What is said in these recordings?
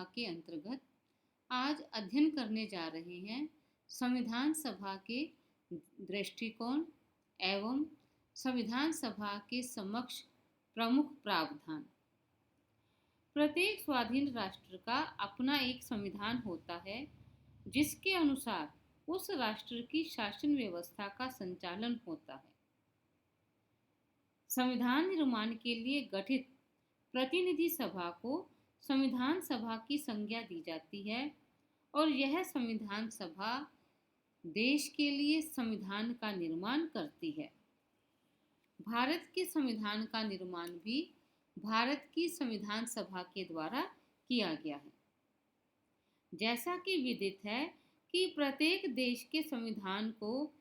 के अंतर्गत आज अध्ययन करने जा रहे हैं संविधान सभा के दृष्टिकोण एवं संविधान सभा के समक्ष प्रमुख प्रावधान। प्रत्येक स्वाधीन राष्ट्र का अपना एक संविधान होता है जिसके अनुसार उस राष्ट्र की शासन व्यवस्था का संचालन होता है। संविधान निर्माण के लिए गठित प्रतिनिधि सभा को संविधान सभा की संज्ञा दी जाती है और यह संविधान सभा देश के लिए संविधान का निर्माण करती है। भारत के संविधान का निर्माण भी भारत की संविधान सभा के द्वारा किया गया है। जैसा कि विदित है कि प्रत्येक देश के संविधान को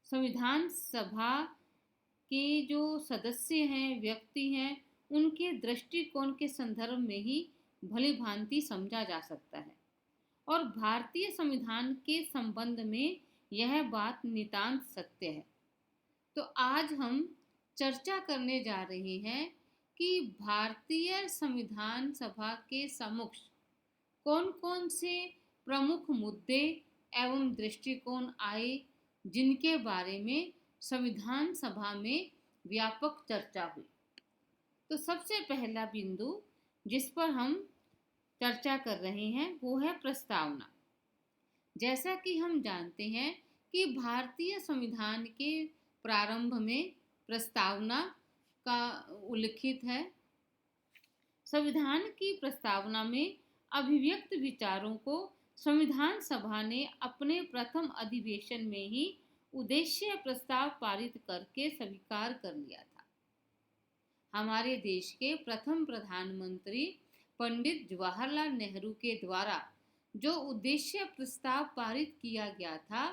संविधान सभा के जो सदस्य हैं, व्यक्ति हैं, उनके दृष्टिकोण के संदर्भ में ही भली भांति समझा जा सकता है और भारतीय संविधान के संबंध में यह बात नितांत सत्य है। तो आज हम चर्चा करने जा रहे हैं कि भारतीय संविधान सभा के समक्ष कौन कौन से प्रमुख मुद्दे एवं दृष्टिकोण आए जिनके बारे में संविधान सभा में व्यापक चर्चा हुई। तो सबसे पहला बिंदु जिस पर हम चर्चा कर रहे हैं वो है प्रस्तावना। जैसा कि हम जानते हैं कि भारतीय संविधान के प्रारंभ में प्रस्तावना का उल्लिखित है। संविधान की प्रस्तावना में अभिव्यक्त विचारों को संविधान सभा ने अपने प्रथम अधिवेशन में ही उद्देश्य प्रस्ताव पारित करके स्वीकार कर लिया था। हमारे देश के प्रथम प्रधानमंत्री पंडित जवाहरलाल नेहरू के द्वारा जो उद्देश्य प्रस्ताव पारित किया गया था,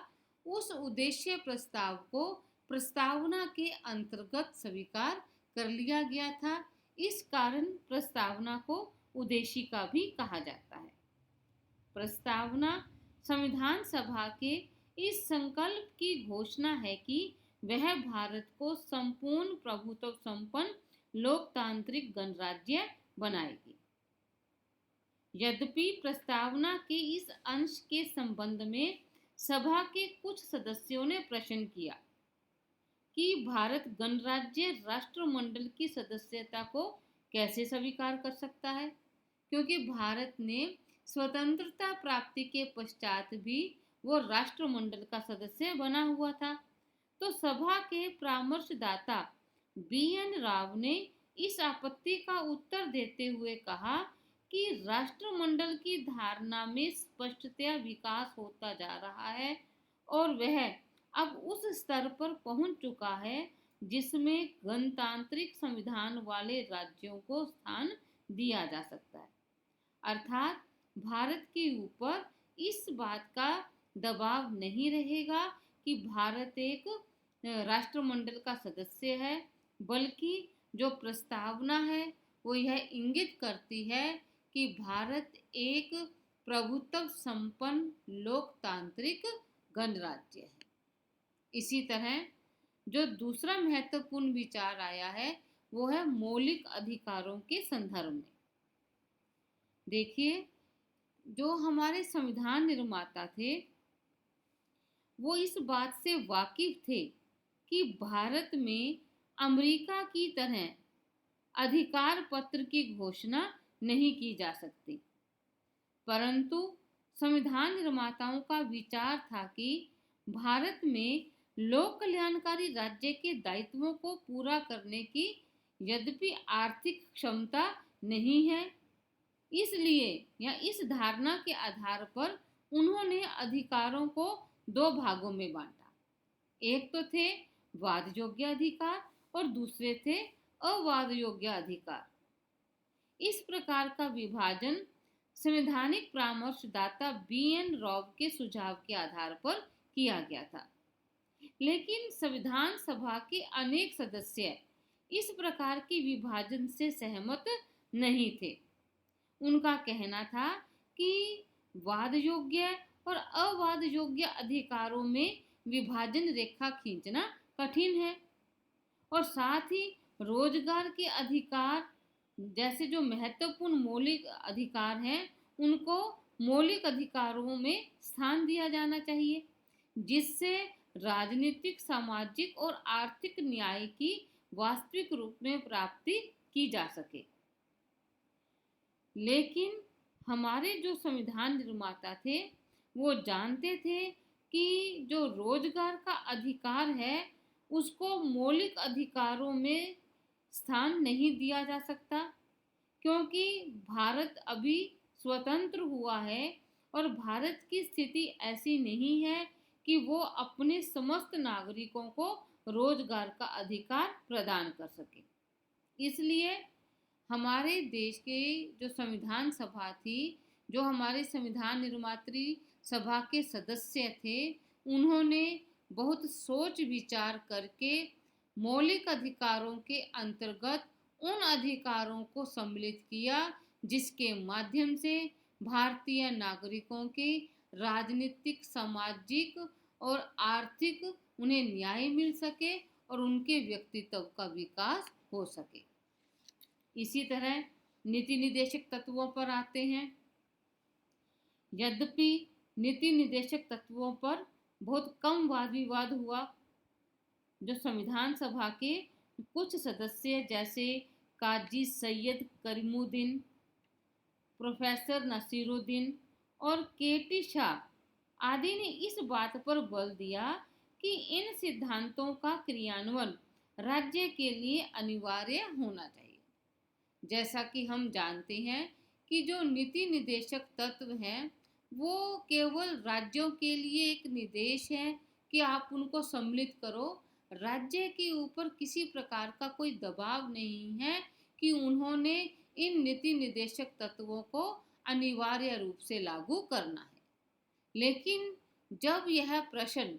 उस उद्देश्य प्रस्ताव को प्रस्तावना के अंतर्गत स्वीकार कर लिया गया था। इस कारण प्रस्तावना को उद्देशिका भी कहा जाता है। प्रस्तावना संविधान सभा के इस संकल्प की घोषणा है कि वह भारत को संपूर्ण प्रभुत्व संपन्न लोकतांत्रिक गणराज्य बनाएगी। यद्यपि प्रस्तावना के इस अंश के संबंध में सभा के कुछ सदस्यों ने प्रश्न किया कि भारत गणराज्य राष्ट्रमंडल की सदस्यता को कैसे स्वीकार कर सकता है, क्योंकि भारत ने स्वतंत्रता प्राप्ति के पश्चात भी वो राष्ट्रमंडल का सदस्य बना हुआ था। तो सभा के परामर्शदाता BN राव ने इस आपत्ति का उत्तर देते हुए कहा कि राष्ट्रमंडल की धारणा में स्पष्टतया विकास होता जा रहा है और वह अब उस स्तर पर पहुंच चुका है जिसमें गणतांत्रिक संविधान वाले राज्यों को स्थान दिया जा सकता है। अर्थात भारत के ऊपर इस बात का दबाव नहीं रहेगा कि भारत एक राष्ट्रमंडल का सदस्य है, बल्कि जो प्रस्तावना है वो यह इंगित करती है कि भारत एक प्रभुत्व संपन्न लोकतांत्रिक गणराज्य है। इसी तरह जो दूसरा महत्वपूर्ण विचार आया है वो है मौलिक अधिकारों के संदर्भ में। देखिए, जो हमारे संविधान निर्माता थे वो इस बात से वाकिफ थे कि भारत में अमेरिका की तरह अधिकार पत्र की घोषणा नहीं की जा सकती, परंतु संविधान निर्माताओं का विचार था कि भारत में लोक कल्याणकारी राज्य के दायित्वों को पूरा करने की यद्यपि आर्थिक क्षमता नहीं है, इसलिए या इस धारणा के आधार पर उन्होंने अधिकारों को दो भागों में बांटा। एक तो थे वाद योग्य अधिकार और दूसरे थे अवाद योग्य अधिकार। इस प्रकार का विभाजन संवैधानिक परामर्शदाता BN राव के सुझाव के आधार पर किया गया था, लेकिन संविधान सभा के अनेक सदस्य इस प्रकार के विभाजन से सहमत नहीं थे। उनका कहना था कि वाद योग्य और अवाद योग्य अधिकारों में विभाजन रेखा खींचना कठिन है और साथ ही रोजगार के अधिकार जैसे जो महत्वपूर्ण मौलिक अधिकार हैं उनको मौलिक अधिकारों में स्थान दिया जाना चाहिए, जिससे राजनीतिक, सामाजिक और आर्थिक न्याय की वास्तविक रूप में प्राप्ति की जा सके। लेकिन हमारे जो संविधान निर्माता थे वो जानते थे कि जो रोजगार का अधिकार है उसको मौलिक अधिकारों में स्थान नहीं दिया जा सकता, क्योंकि भारत अभी स्वतंत्र हुआ है और भारत की स्थिति ऐसी नहीं है कि वो अपने समस्त नागरिकों को रोजगार का अधिकार प्रदान कर सके। इसलिए हमारे देश के जो संविधान सभा थी, जो हमारे संविधान निर्मात्री सभा के सदस्य थे, उन्होंने बहुत सोच विचार करके मौलिक अधिकारों के अंतर्गत उन अधिकारों को सम्मिलित किया जिसके माध्यम से भारतीय नागरिकों के राजनीतिक, सामाजिक और आर्थिक उन्हें न्याय मिल सके और उनके व्यक्तित्व का विकास हो सके। इसी तरह नीति निदेशक तत्वों पर आते हैं। यद्यपि नीति निदेशक तत्वों पर बहुत कम वाद विवाद हुआ, जो संविधान सभा के कुछ सदस्य जैसे काजी सैयद करीमुद्दीन, प्रोफेसर नसीरुद्दीन और केटी शाह आदि ने इस बात पर बल दिया कि इन सिद्धांतों का क्रियान्वयन राज्य के लिए अनिवार्य होना चाहिए। जैसा कि हम जानते हैं कि जो नीति निदेशक तत्व हैं वो केवल राज्यों के लिए एक निर्देश है कि आप उनको सम्मिलित करो। राज्य के ऊपर किसी प्रकार का कोई दबाव नहीं है कि उन्होंने इन नीति निदेशक तत्वों को अनिवार्य रूप से लागू करना है। लेकिन जब यह प्रश्न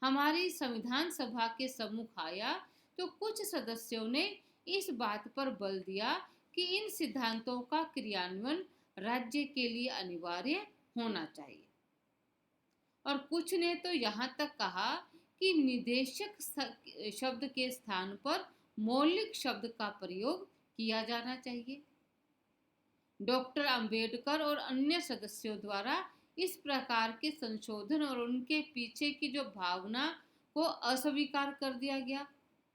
हमारी संविधान सभा के सम्मुख आया तो कुछ सदस्यों ने इस बात पर बल दिया कि इन सिद्धांतों का क्रियान्वयन राज्य के लिए अनिवार्य होना चाहिए, और कुछ ने तो यहाँ तक कहा कि निदेशक शब्द के स्थान पर मौलिक शब्द का प्रयोग किया जाना चाहिए। डॉक्टर अंबेडकर और अन्य सदस्यों द्वारा इस प्रकार के संशोधन और उनके पीछे की जो भावना को अस्वीकार कर दिया गया।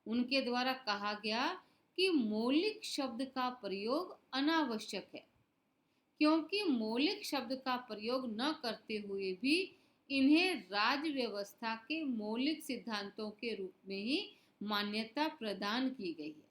उनके द्वारा कहा गया कि मौलिक शब्द का प्रयोग अनावश्यक है, क्योंकि मौलिक शब्द का प्रयोग न करते हुए भी इन्हें राज्य व्यवस्था के मौलिक सिद्धांतों के रूप में ही मान्यता प्रदान की गई है।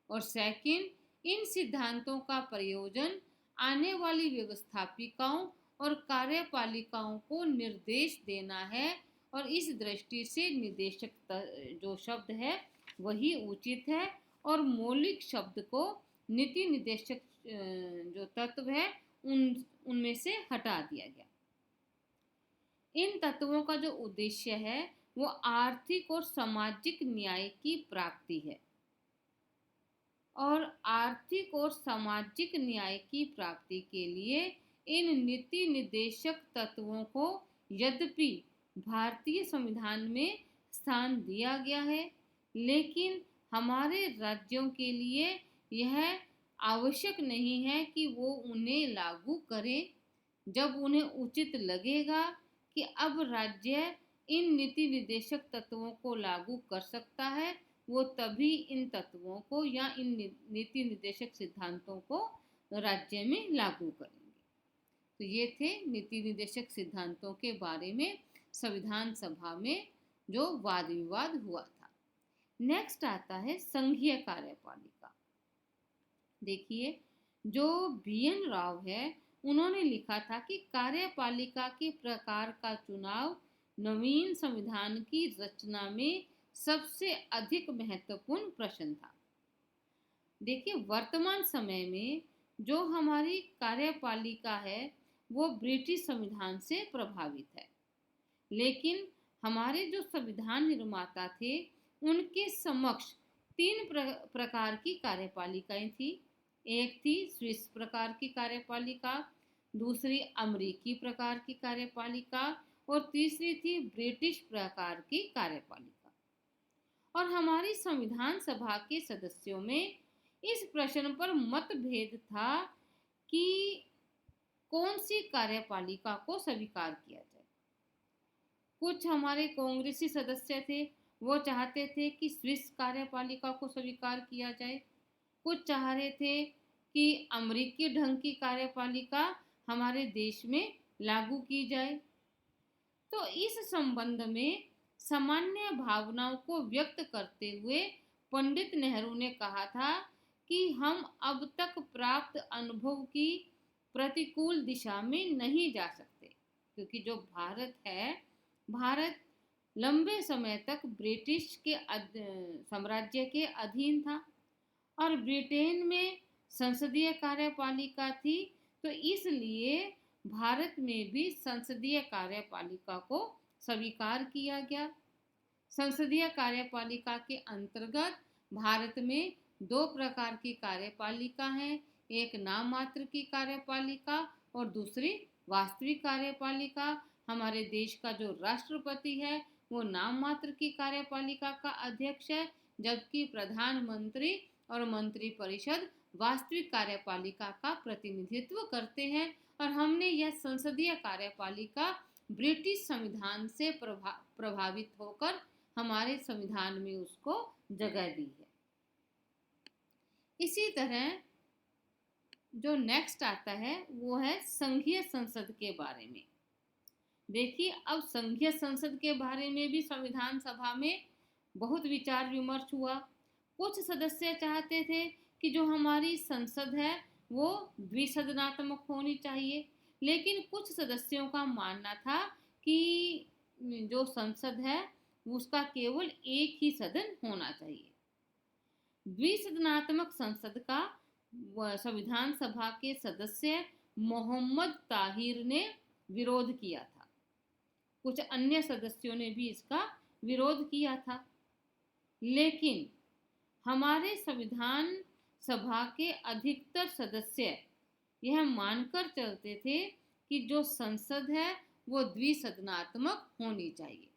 और सेकंड, इन सिद्धांतों का प्रयोजन आने वाली व्यवस्थापिकाओं और कार्यपालिकाओं को निर्देश देना है, और इस दृष्टि से निदेशक जो शब्द है वही उचित है, और मौलिक शब्द को नीति निदेशक जो तत्व है उनमें से हटा दिया गया। इन तत्वों का जो उद्देश्य है वो आर्थिक और सामाजिक न्याय की प्राप्ति है, और आर्थिक और सामाजिक न्याय की प्राप्ति के लिए इन नीति निदेशक तत्वों को यद्यपि भारतीय संविधान में स्थान दिया गया है, लेकिन हमारे राज्यों के लिए यह आवश्यक नहीं है कि वो उन्हें लागू करें। जब उन्हें उचित लगेगा कि अब राज्य इन नीति निदेशक तत्वों को लागू कर सकता है, वो तभी इन तत्वों को या इन नीति निदेशक सिद्धांतों को राज्य में लागू करेंगे। तो ये थे नीति निदेशक सिद्धांतों के बारे में संविधान सभा में जो वाद विवाद हुआ था। नेक्स्ट आता है संघीय कार्यपालिका। देखिए, जो BN राव है उन्होंने लिखा था कि कार्यपालिका के प्रकार का चुनाव नवीन संविधान की रचना में सबसे अधिक महत्वपूर्ण प्रश्न था। देखिए, वर्तमान समय में जो हमारी कार्यपालिका है वो ब्रिटिश संविधान से प्रभावित है, लेकिन हमारे जो संविधान निर्माता थे उनके समक्ष तीन प्रकार की कार्यपालिकाएं थी। एक थी स्विस प्रकार की कार्यपालिका, दूसरी अमेरिकी प्रकार की कार्यपालिका और तीसरी थी ब्रिटिश प्रकार की कार्यपालिका। और हमारी संविधान सभा के सदस्यों में इस प्रश्न पर मतभेद था कि कौन सी कार्यपालिका को स्वीकार किया जाए। कुछ हमारे कांग्रेसी सदस्य थे, वो चाहते थे कि स्विस कार्यपालिका को स्वीकार किया जाए। कुछ चाह रहे थे कि अमेरिकी ढंग की कार्यपालिका हमारे देश में लागू की जाए। तो इस संबंध में सामान्य भावनाओं को व्यक्त करते हुए पंडित नेहरू ने कहा था कि हम अब तक प्राप्त अनुभव की प्रतिकूल दिशा में नहीं जा सकते, क्योंकि जो भारत लंबे समय तक ब्रिटिश के साम्राज्य के अधीन था और ब्रिटेन में संसदीय कार्यपालिका थी। तो इसलिए भारत में भी संसदीय कार्यपालिका को स्वीकार किया गया। संसदीय कार्यपालिका के अंतर्गत भारत में दो प्रकार की कार्यपालिका हैं, एक नाम मात्र की कार्यपालिका और दूसरी वास्तविक कार्यपालिका। हमारे देश का जो राष्ट्रपति है वो नाम मात्र की कार्यपालिका का अध्यक्ष है, जबकि प्रधानमंत्री और मंत्रिपरिषद वास्तविक कार्यपालिका का प्रतिनिधित्व करते हैं। और हमने यह संसदीय कार्यपालिका ब्रिटिश संविधान से प्रभावित होकर हमारे संविधान में उसको जगह दी है। इसी तरह जो नेक्स्ट आता है वो है संघीय संसद के बारे में। देखिए, अब संघीय संसद के बारे में भी संविधान सभा में बहुत विचार विमर्श हुआ। कुछ सदस्य चाहते थे कि जो हमारी संसद है वो द्विसदनात्मक होनी चाहिए, लेकिन कुछ सदस्यों का मानना था कि जो संसद है उसका केवल एक ही सदन होना चाहिए। द्विसदनात्मक संसद का संविधान सभा के सदस्य मोहम्मद ताहिर ने विरोध किया था। कुछ अन्य सदस्यों ने भी इसका विरोध किया था, लेकिन हमारे संविधान सभा के अधिकतर सदस्य यह मानकर चलते थे कि जो संसद है वो द्विसदनात्मक होनी चाहिए।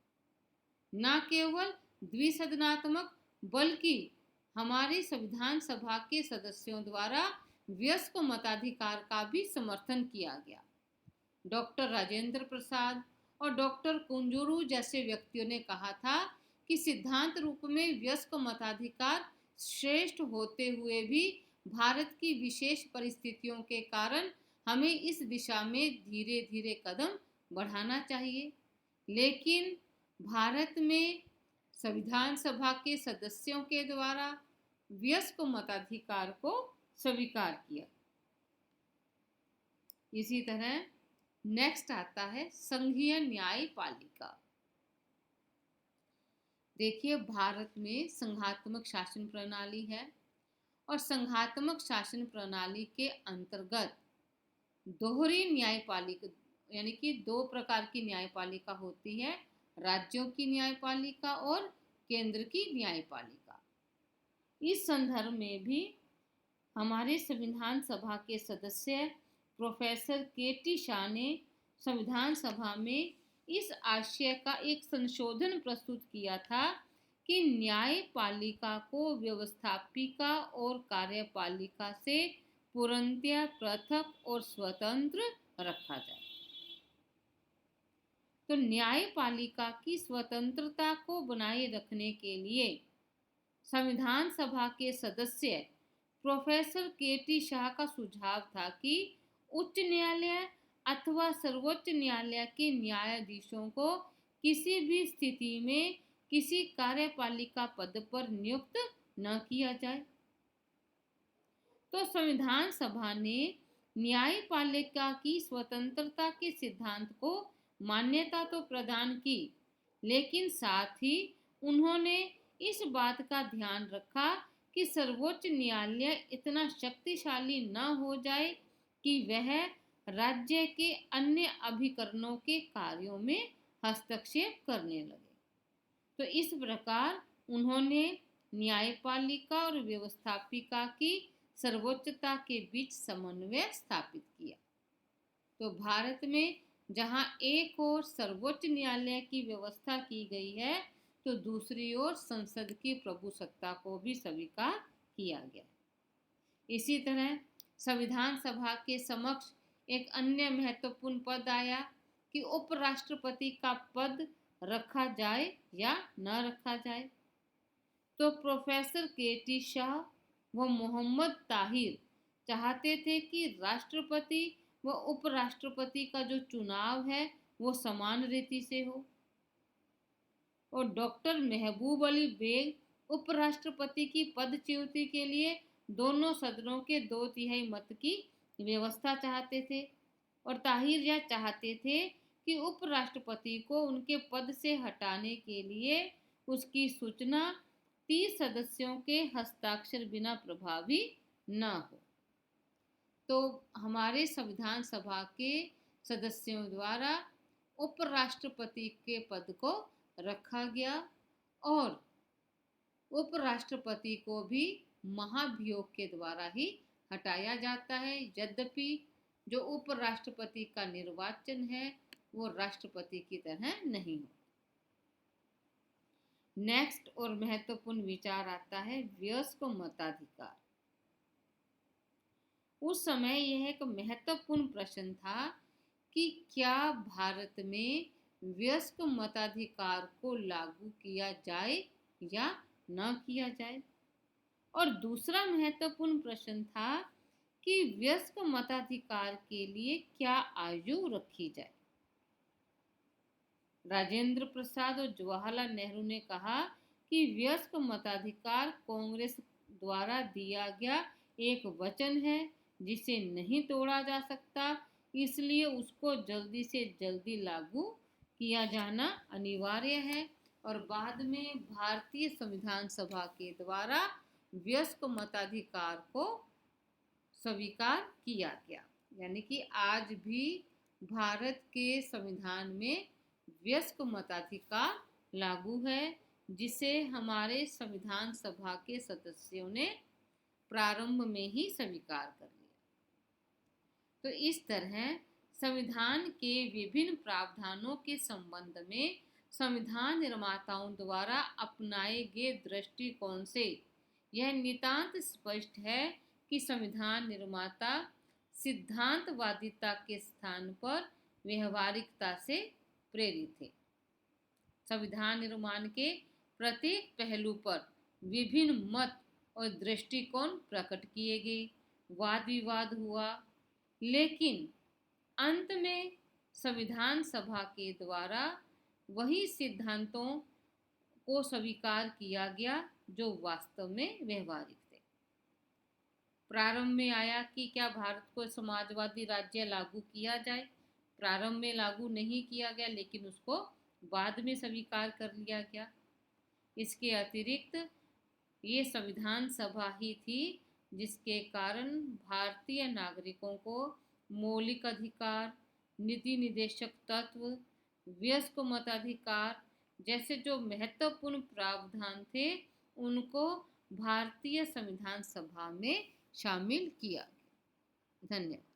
न केवल द्विसदनात्मक बल्कि हमारी संविधान सभा के सदस्यों द्वारा वयस्क मताधिकार का भी समर्थन किया गया। डॉक्टर राजेंद्र प्रसाद और डॉक्टर कुंजरू जैसे व्यक्तियों ने कहा था कि सिद्धांत रूप में वयस्क मताधिकार श्रेष्ठ होते हुए भी भारत की विशेष परिस्थितियों के कारण हमें इस दिशा में धीरे धीरे कदम बढ़ाना चाहिए। लेकिन भारत में संविधान सभा के सदस्यों के द्वारा वयस्क मताधिकार को स्वीकार किया। इसी तरह नेक्स्ट आता है संघीय न्यायपालिका। देखिए, भारत में संघात्मक शासन प्रणाली है और संघात्मक शासन प्रणाली के अंतर्गत दोहरी न्यायपालिका यानी कि दो प्रकार की न्यायपालिका होती है, राज्यों की न्यायपालिका और केंद्र की न्यायपालिका। इस संदर्भ में भी हमारे संविधान सभा के सदस्य प्रोफेसर के.टी. शाह ने संविधान सभा में इस आशय का एक संशोधन प्रस्तुत किया था कि न्यायपालिका को व्यवस्थापिका और कार्यपालिका से पूर्णतया पृथक और स्वतंत्र रखा जाए। तो न्यायपालिका की स्वतंत्रता को बनाए रखने के लिए संविधान सभा के सदस्य प्रोफेसर के.टी. शाह का सुझाव था कि उच्च न्यायालय अथवा सर्वोच्च न्यायालय के न्यायाधीशों को किसी भी स्थिति में किसी कार्यपालिका पद पर नियुक्त न किया जाए। तो संविधान सभा ने न्यायपालिका की स्वतंत्रता के सिद्धांत को मान्यता तो प्रदान की, लेकिन साथ ही उन्होंने इस बात का ध्यान रखा कि सर्वोच्च न्यायालय इतना शक्तिशाली न हो जाए कि वह राज्य के अन्य अभिकरणों के कार्यों में हस्तक्षेप करने लगे। तो इस प्रकार उन्होंने न्यायपालिका और व्यवस्थापिका की सर्वोच्चता के बीच समन्वय स्थापित किया। तो भारत में जहां एक ओर सर्वोच्च न्यायालय की व्यवस्था की गई है तो दूसरी ओर संसद की प्रभुसत्ता को भी स्वीकार किया गया। इसी तरह संविधान सभा के समक्ष एक अन्य महत्वपूर्ण पद आया कि उपराष्ट्रपति का पद रखा जाए या न रखा जाए। तो प्रोफेसर के.टी. शाह व मोहम्मद ताहिर चाहते थे कि राष्ट्रपति व उपराष्ट्रपति का जो चुनाव है वो समान रीति से हो, और डॉक्टर महबूब अली बेग उपराष्ट्रपति की पदच्युति के लिए दोनों सदनों के 2/3 मत की व्यवस्था चाहते थे, और ताहिर यह चाहते थे कि उपराष्ट्रपति को उनके पद से हटाने के लिए उसकी सूचना 30 सदस्यों के हस्ताक्षर बिना प्रभावी न हो। तो हमारे संविधान सभा के सदस्यों द्वारा उपराष्ट्रपति के पद को रखा गया, और उपराष्ट्रपति को भी महाभियोग के द्वारा ही हटाया जाता है, यद्यपि जो उपराष्ट्रपति का निर्वाचन है वो राष्ट्रपति की तरह नहीं हो। नेक्स्ट और महत्वपूर्ण विचार आता है वयस्क मताधिकार। उस समय यह एक महत्वपूर्ण प्रश्न था कि क्या भारत में वयस्क मताधिकार को लागू किया जाए या न किया जाए, और दूसरा महत्वपूर्ण प्रश्न था कि वयस्क मताधिकार के लिए क्या आयु रखी जाए। राजेंद्र प्रसाद और जवाहरलाल नेहरू ने कहा कि वयस्क मताधिकार कांग्रेस द्वारा दिया गया एक वचन है जिसे नहीं तोड़ा जा सकता, इसलिए उसको जल्दी से जल्दी लागू किया जाना अनिवार्य है। और बाद में भारतीय संविधान सभा के द्वारा वयस्क मताधिकार को स्वीकार किया गया, यानी कि आज भी भारत के संविधान में वयस्क मताधिकार लागू है, जिसे हमारे संविधान सभा के सदस्यों ने प्रारंभ में ही स्वीकार कर लिया। तो इस तरह संविधान के विभिन्न प्रावधानों के संबंध में संविधान निर्माताओं द्वारा अपनाए गए दृष्टिकोण से यह नितांत स्पष्ट है कि संविधान निर्माता सिद्धांतवादिता के स्थान पर व्यवहारिकता से प्रेरित थे। संविधान निर्माण के प्रत्येक पहलू पर विभिन्न मत और दृष्टिकोण प्रकट किए गए, वाद विवाद हुआ, लेकिन अंत में संविधान सभा के द्वारा वही सिद्धांतों को स्वीकार किया गया जो वास्तव में व्यवहारिक थे। प्रारंभ में आया कि क्या भारत को समाजवादी राज्य लागू किया जाए। प्रारंभ में लागू नहीं किया गया, लेकिन उसको बाद में स्वीकार कर लिया गया। इसके अतिरिक्त ये संविधान सभा ही थी जिसके कारण भारतीय नागरिकों को मौलिक अधिकार, नीति निदेशक तत्व, वयस्क मताधिकार जैसे जो महत्वपूर्ण प्रावधान थे उनको भारतीय संविधान सभा में शामिल किया गया। धन्यवाद।